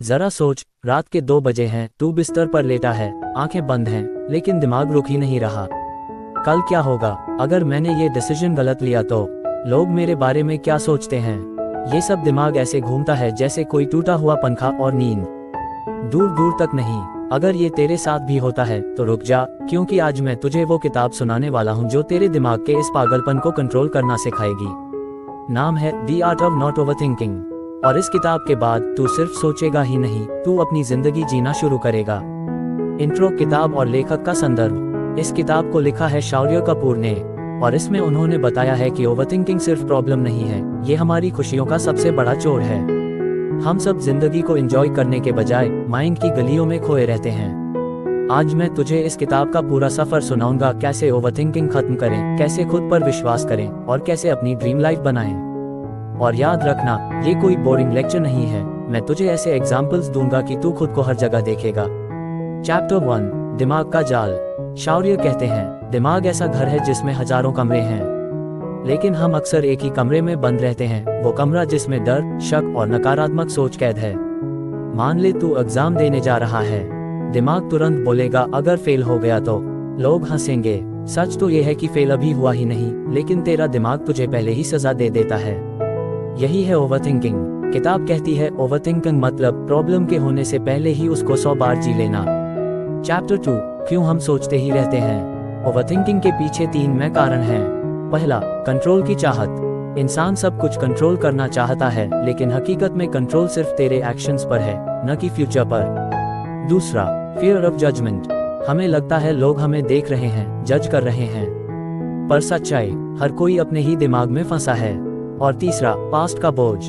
जरा सोच, रात के 2 बजे हैं, तू बिस्तर पर लेटा है, आंखें बंद हैं, लेकिन दिमाग रुक ही नहीं रहा। कल क्या होगा? अगर मैंने ये डिसीजन गलत लिया तो? लोग मेरे बारे में क्या सोचते हैं? ये सब दिमाग ऐसे घूमता है जैसे कोई टूटा हुआ पंखा, और नींद दूर दूर तक नहीं। अगर ये तेरे साथ भी होता है तो रुक जा, क्योंकि आज मैं तुझे वो किताब सुनाने वाला हूँ जो तेरे दिमाग के इस पागलपन को कंट्रोल करना सिखाएगी। नाम है the art of not overthinking. और इस किताब के बाद तू सिर्फ सोचेगा ही नहीं, तू अपनी जिंदगी जीना शुरू करेगा। इंट्रो, किताब और लेखक का संदर्भ। इस किताब को लिखा है शौर्य कपूर ने, और इसमें उन्होंने बताया है कि ओवरथिंकिंग सिर्फ प्रॉब्लम नहीं है, ये हमारी खुशियों का सबसे बड़ा चोर है। हम सब जिंदगी को एंजॉय करने के बजाय माइंड की गलियों में खोए रहते हैं। आज मैं तुझे इस किताब का पूरा सफर सुनाऊंगा, कैसे ओवरथिंकिंग खत्म करें, कैसे खुद पर विश्वास करें, और कैसे अपनी ड्रीम लाइफ बनाएं। और याद रखना, ये कोई बोरिंग लेक्चर नहीं है, मैं तुझे ऐसे एग्जाम्पल्स दूंगा कि तू खुद को हर जगह देखेगा। चैप्टर 1, दिमाग का जाल। शौर्य कहते हैं, दिमाग ऐसा घर है जिसमें हजारों कमरे हैं, लेकिन हम अक्सर एक ही कमरे में बंद रहते हैं, वो कमरा जिसमें डर, शक और नकारात्मक सोच कैद है। मान ले तू एग्जाम देने जा रहा है, दिमाग तुरंत बोलेगा अगर फेल हो गया तो लोग हंसेंगे। सच तो यह है कि फेल अभी हुआ ही नहीं, लेकिन तेरा दिमाग तुझे पहले ही सजा दे देता है। यही है ओवरथिंकिंग। किताब कहती है ओवरथिंकिंग मतलब प्रॉब्लम के होने से पहले ही उसको 100 बार जी लेना। चैप्टर 2, क्यों हम सोचते ही रहते हैं। ओवरथिंकिंग के पीछे 3 में कारण हैं। पहला, कंट्रोल की चाहत। इंसान सब कुछ कंट्रोल करना चाहता है, लेकिन हकीकत में कंट्रोल सिर्फ तेरे एक्शंस पर है, न कि फ्यूचर पर। दूसरा, फियर ऑफ जजमेंट। हमें लगता है लोग हमें देख रहे हैं, जज कर रहे हैं, पर सच्चाई, हर कोई अपने ही दिमाग में फंसा है। और तीसरा, पास्ट का बोझ।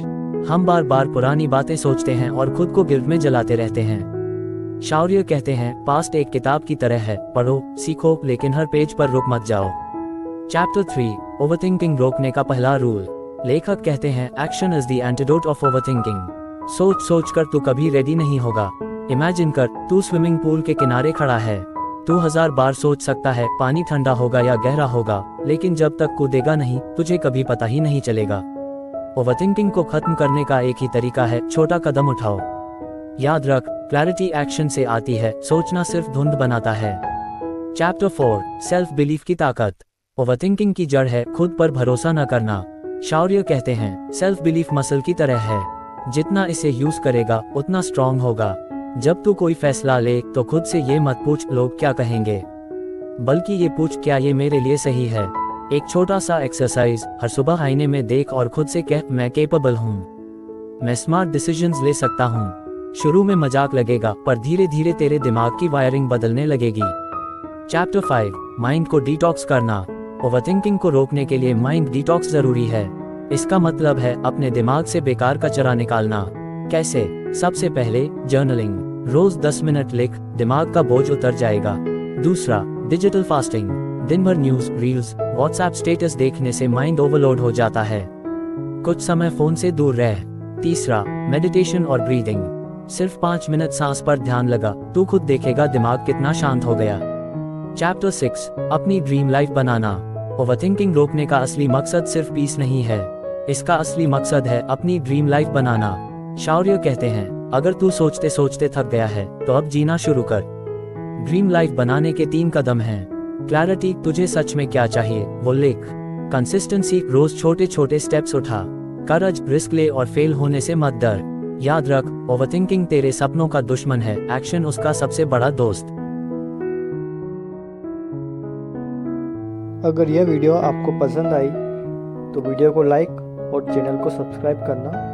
हम बार बार पुरानी बातें सोचते हैं और खुद को गिल्ट में जलाते रहते हैं। शौर्य कहते हैं, पास्ट एक किताब की तरह है, पढ़ो, सीखो, लेकिन हर पेज पर रुक मत जाओ। चैप्टर 3, ओवरथिंकिंग रोकने का पहला रूल। लेखक कहते हैं, action is the antidote of overthinking. सोच सोच कर तू कभी रेडी नहीं होगा। इमेजिन कर, तू स्विमिंग पूल के किनारे खड़ा है, तू 1000 बार सोच सकता है पानी ठंडा होगा या गहरा होगा, लेकिन जब तक कूदेगा नहीं, तुझे कभी पता ही नहीं चलेगा। ओवरथिंकिंग को खत्म करने का एक ही तरीका है, छोटा कदम उठाओ। याद रख, क्लैरिटी एक्शन से आती है, सोचना सिर्फ धुंध बनाता है। चैप्टर 4, सेल्फ बिलीफ की ताकत। ओवरथिंकिंग की जड़ है खुद पर भरोसा न करना। शौर्य कहते हैं, सेल्फ बिलीफ मसल की तरह है, जितना इसे यूज करेगा उतना स्ट्रांग होगा। जब तू कोई फैसला ले तो खुद से ये मत पूछ लोग क्या कहेंगे, बल्कि ये पूछ क्या ये मेरे लिए सही है। एक छोटा सा एक्सरसाइज, हर सुबह आईने में देख और खुद से कह, मैं कैपेबल हूँ, मैं स्मार्ट डिसीजंस ले सकता हूँ। शुरू में मजाक लगेगा, पर धीरे धीरे तेरे दिमाग की वायरिंग बदलने लगेगी। चैप्टर 5, माइंड को डिटॉक्स करना। ओवरथिंकिंग को रोकने के लिए माइंड डिटॉक्स जरूरी है। इसका मतलब है अपने दिमाग से बेकार कचरा निकालना। कैसे? सबसे पहले जर्नलिंग, रोज 10 मिनट लिख, दिमाग का बोझ उतर जाएगा। दूसरा, डिजिटल फास्टिंग। दिन भर न्यूज, रील्स, व्हाट्सएप स्टेटस देखने से माइंड ओवरलोड हो जाता है, कुछ समय फोन से दूर रह। तीसरा, मेडिटेशन और ब्रीदिंग। सिर्फ 5 मिनट सांस पर ध्यान लगा, तू खुद देखेगा दिमाग कितना शांत हो गया। चैप्टर 6, अपनी ड्रीम लाइफ बनाना। ओवरथिंकिंग रोकने का असली मकसद सिर्फ पीस नहीं है, इसका असली मकसद है अपनी ड्रीम लाइफ बनाना। शौर्य कहते हैं, अगर तू सोचते सोचते थक गया है तो अब जीना शुरू कर। ड्रीम लाइफ बनाने के 3 कदम हैं। क्लैरिटी, तुझे सच में क्या चाहिए वो लिख। कंसिस्टेंसी, रोज छोटे छोटे स्टेप्स उठा। करज, रिस्क ले और फेल होने से मत डर। याद रख, ओवरथिंकिंग तेरे सपनों का दुश्मन है, एक्शन उसका सबसे बड़ा दोस्त। अगर यह वीडियो आपको पसंद आई तो वीडियो को लाइक और चैनल को सब्सक्राइब करना